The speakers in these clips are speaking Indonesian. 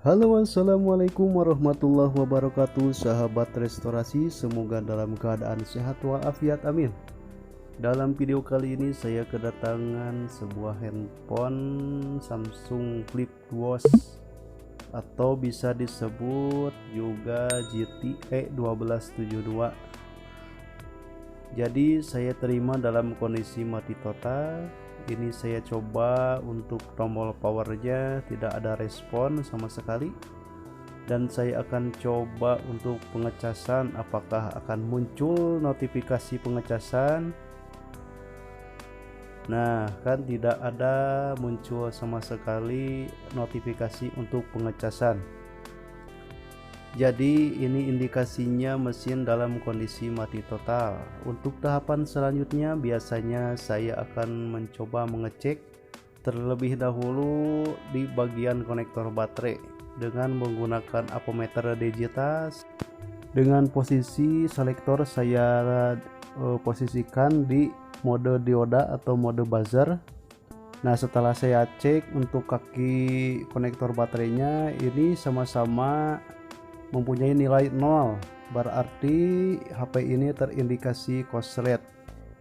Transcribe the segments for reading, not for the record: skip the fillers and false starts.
Halo, assalamualaikum warahmatullahi wabarakatuh, sahabat restorasi. Semoga dalam keadaan sehat walafiat, amin. Dalam video kali ini saya kedatangan sebuah handphone Samsung Flip Duos atau bisa disebut juga GT E1272. Jadi saya terima dalam kondisi mati total. Ini saya coba untuk tombol powernya, tidak ada respon sama sekali, dan saya akan coba untuk pengecasan apakah akan muncul notifikasi pengecasan. Nah, kan tidak ada muncul sama sekali notifikasi untuk pengecasan. Jadi ini indikasinya mesin dalam kondisi mati total. Untuk tahapan selanjutnya biasanya saya akan mencoba mengecek terlebih dahulu di bagian konektor baterai dengan menggunakan apometer digital. Dengan posisi selektor saya posisikan di mode dioda atau mode buzzer. Nah, setelah saya cek untuk kaki konektor baterainya ini sama-sama mempunyai nilai 0, berarti HP ini terindikasi korslet.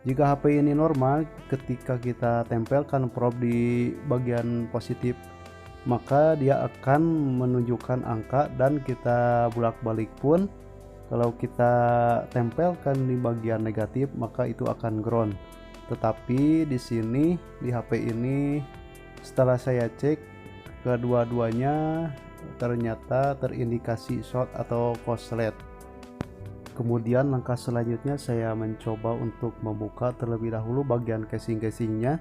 Jika HP ini normal, ketika kita tempelkan probe di bagian positif, maka dia akan menunjukkan angka, dan kita bolak-balik pun kalau kita tempelkan di bagian negatif maka itu akan ground. Tetapi di sini di HP ini setelah saya cek kedua-duanya ternyata terindikasi short atau korslet. Kemudian langkah selanjutnya saya mencoba untuk membuka terlebih dahulu bagian casing-casingnya,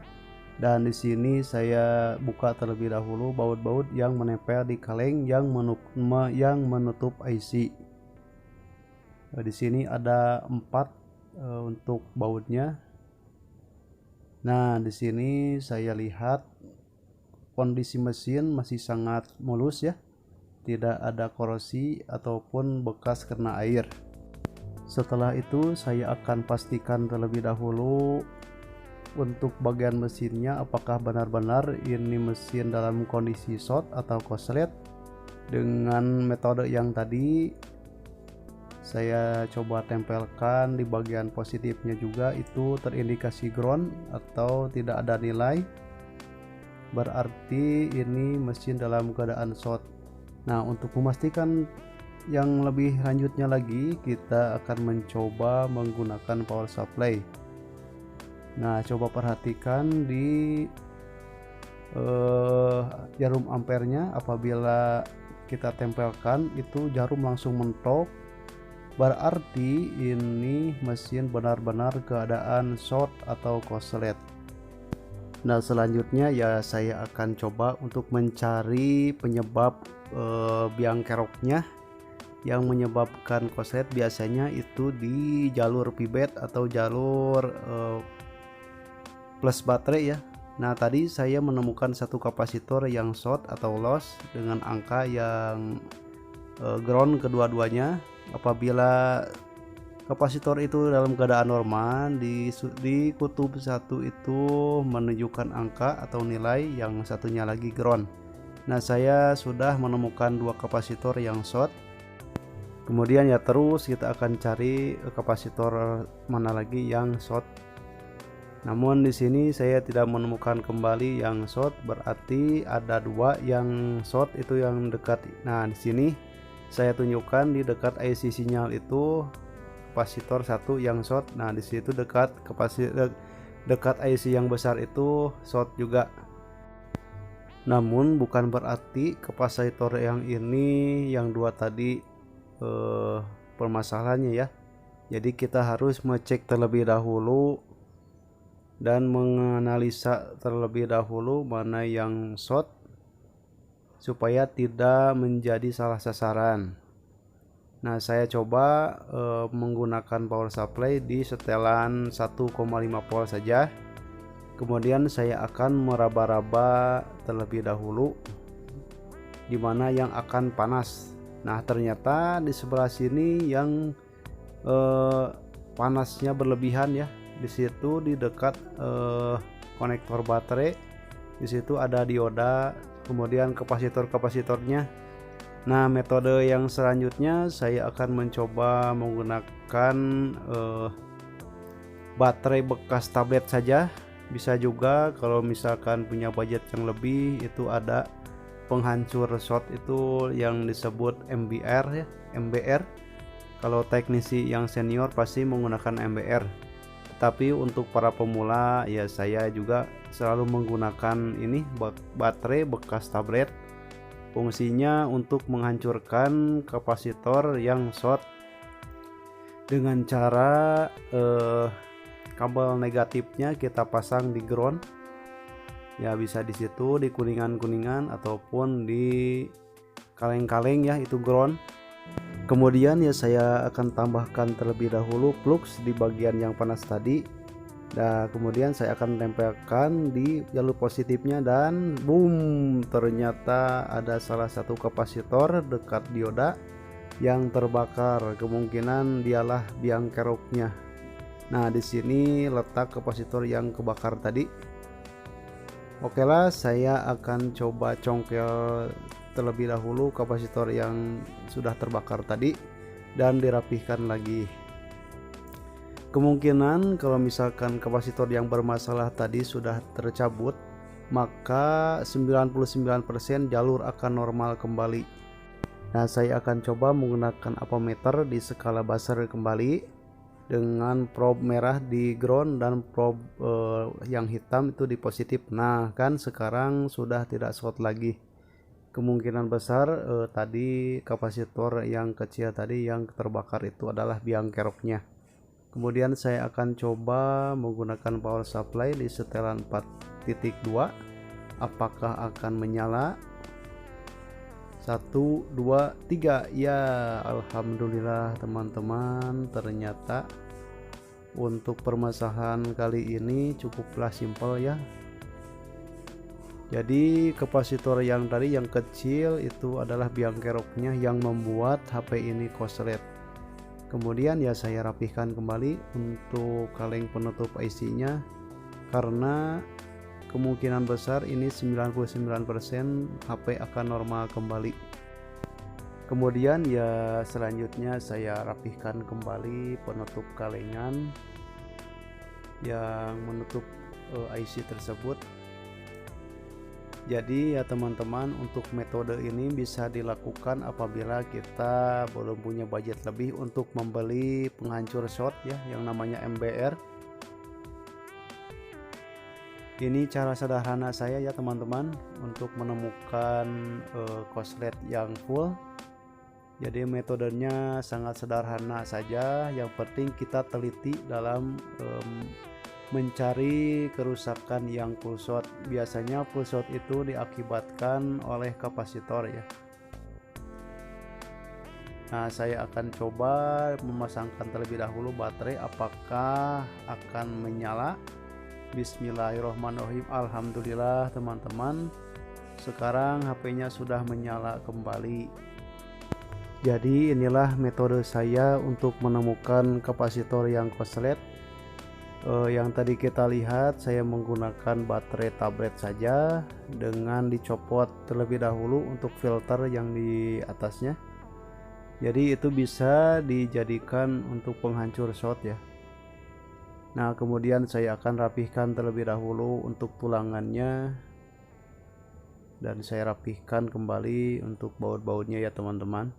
dan di sini saya buka terlebih dahulu baut-baut yang menempel di kaleng yang menutup IC. Di sini ada 4 untuk bautnya. Nah, di sini saya lihat kondisi mesin masih sangat mulus ya, tidak ada korosi ataupun bekas kena air. Setelah itu saya akan pastikan terlebih dahulu untuk bagian mesinnya apakah benar-benar ini mesin dalam kondisi short atau korslet. Dengan metode yang tadi saya coba tempelkan di bagian positifnya juga, itu terindikasi ground atau tidak ada nilai, berarti ini mesin dalam keadaan short. Nah, untuk memastikan yang lebih lanjutnya lagi, kita akan mencoba menggunakan power supply. Nah, coba perhatikan di jarum ampernya. Apabila kita tempelkan itu jarum langsung mentok, berarti ini mesin benar-benar keadaan short atau korslet. Nah, selanjutnya ya saya akan coba untuk mencari penyebab biang keroknya yang menyebabkan korslet. Biasanya itu di jalur pibet atau jalur plus baterai ya. Nah, tadi saya menemukan satu kapasitor yang short atau loss dengan angka yang ground kedua-duanya. Apabila kapasitor itu dalam keadaan normal, di kutub satu itu menunjukkan angka atau nilai, yang satunya lagi ground. Nah, saya sudah menemukan 2 kapasitor yang short. Kemudian ya terus kita akan cari kapasitor mana lagi yang short. Namun di sini saya tidak menemukan kembali yang short, berarti ada 2 yang short itu yang dekat. Nah, di sini saya tunjukkan di dekat IC sinyal itu kapasitor 1 yang short. Nah, di situ dekat IC yang besar itu short juga. Namun bukan berarti kapasitor yang ini yang 2 tadi permasalahannya ya. Jadi kita harus mengecek terlebih dahulu dan menganalisa terlebih dahulu mana yang short supaya tidak menjadi salah sasaran. Nah, saya coba menggunakan power supply di setelan 1,5 volt saja. Kemudian saya akan meraba-raba terlebih dahulu di mana yang akan panas. Nah, ternyata di sebelah sini yang panasnya berlebihan ya. Di situ di dekat konektor baterai, di situ ada dioda, kemudian kapasitornya Nah, metode yang selanjutnya saya akan mencoba menggunakan baterai bekas tablet saja. Bisa juga kalau misalkan punya budget yang lebih, itu ada penghancur shot itu yang disebut MBR ya, MBR. Kalau teknisi yang senior pasti menggunakan MBR. Tapi untuk para pemula ya saya juga selalu menggunakan ini baterai bekas tablet. Fungsinya untuk menghancurkan kapasitor yang short dengan cara kabel negatifnya kita pasang di ground. Ya bisa di situ di kuningan-kuningan ataupun di kaleng-kaleng ya, itu ground. Kemudian ya saya akan tambahkan terlebih dahulu plugs di bagian yang panas tadi. Nah, kemudian saya akan tempelkan di jalur positifnya dan boom, ternyata ada salah satu kapasitor dekat dioda yang terbakar. Kemungkinan dialah biang keroknya. Nah, di sini letak kapasitor yang kebakar tadi. Oke lah, saya akan coba congkel terlebih dahulu kapasitor yang sudah terbakar tadi dan dirapihkan lagi. Kemungkinan kalau misalkan kapasitor yang bermasalah tadi sudah tercabut, maka 99% jalur akan normal kembali. Nah, saya akan coba menggunakan ampermeter di skala buzzer kembali dengan probe merah di ground dan probe yang hitam itu di positif. Nah, kan sekarang sudah tidak short lagi. Kemungkinan besar tadi kapasitor yang kecil tadi yang terbakar itu adalah biang keroknya. Kemudian saya akan coba menggunakan power supply di setelan 4.2. Apakah akan menyala? 1, 2, 3. Ya, alhamdulillah teman-teman, ternyata untuk permasalahan kali ini cukuplah simpel ya. Jadi kapasitor yang tadi yang kecil itu adalah biang keroknya yang membuat HP ini korslet. Kemudian ya saya rapihkan kembali untuk kaleng penutup IC-nya, karena kemungkinan besar ini 99% HP akan normal kembali. Kemudian ya selanjutnya saya rapihkan kembali penutup kalengan yang menutup IC tersebut. Jadi ya teman-teman, untuk metode ini bisa dilakukan apabila kita belum punya budget lebih untuk membeli penghancur short ya yang namanya MBR. Ini cara sederhana saya ya teman-teman untuk menemukan korslet yang full. Jadi metodenya sangat sederhana saja, yang penting kita teliti dalam mencari kerusakan yang full short. Biasanya full short itu diakibatkan oleh kapasitor ya. Nah, saya akan coba memasangkan terlebih dahulu baterai, apakah akan menyala. Bismillahirrohmanirrohim. Alhamdulillah teman-teman, sekarang HP-nya sudah menyala kembali. Jadi inilah metode saya untuk menemukan kapasitor yang korslet. Yang tadi kita lihat saya menggunakan baterai tablet saja dengan dicopot terlebih dahulu untuk filter yang di atasnya. Jadi itu bisa dijadikan untuk penghancur short ya. Nah, kemudian saya akan rapihkan terlebih dahulu untuk tulangannya dan saya rapihkan kembali untuk baut-bautnya ya teman-teman.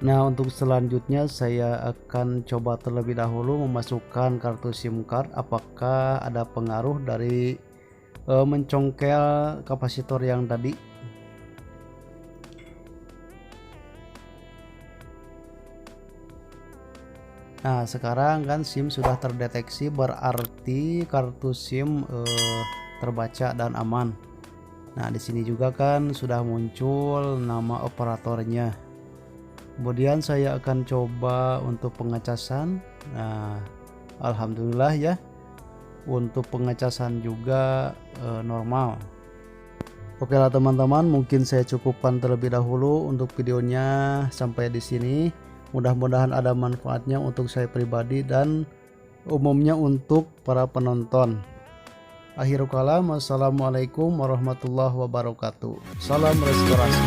Nah, untuk selanjutnya saya akan coba terlebih dahulu memasukkan kartu SIM card, apakah ada pengaruh dari mencongkel kapasitor yang tadi. Nah, sekarang kan SIM sudah terdeteksi, berarti kartu SIM terbaca dan aman. Nah, di sini juga kan sudah muncul nama operatornya. Kemudian saya akan coba untuk pengecasan. Nah, alhamdulillah ya, untuk pengecasan juga normal. Oke lah teman-teman, mungkin saya cukupkan terlebih dahulu untuk videonya sampai di sini. Mudah-mudahan ada manfaatnya untuk saya pribadi dan umumnya untuk para penonton. Akhirul kalam, wassalamualaikum warahmatullahi wabarakatuh. Salam restorasi.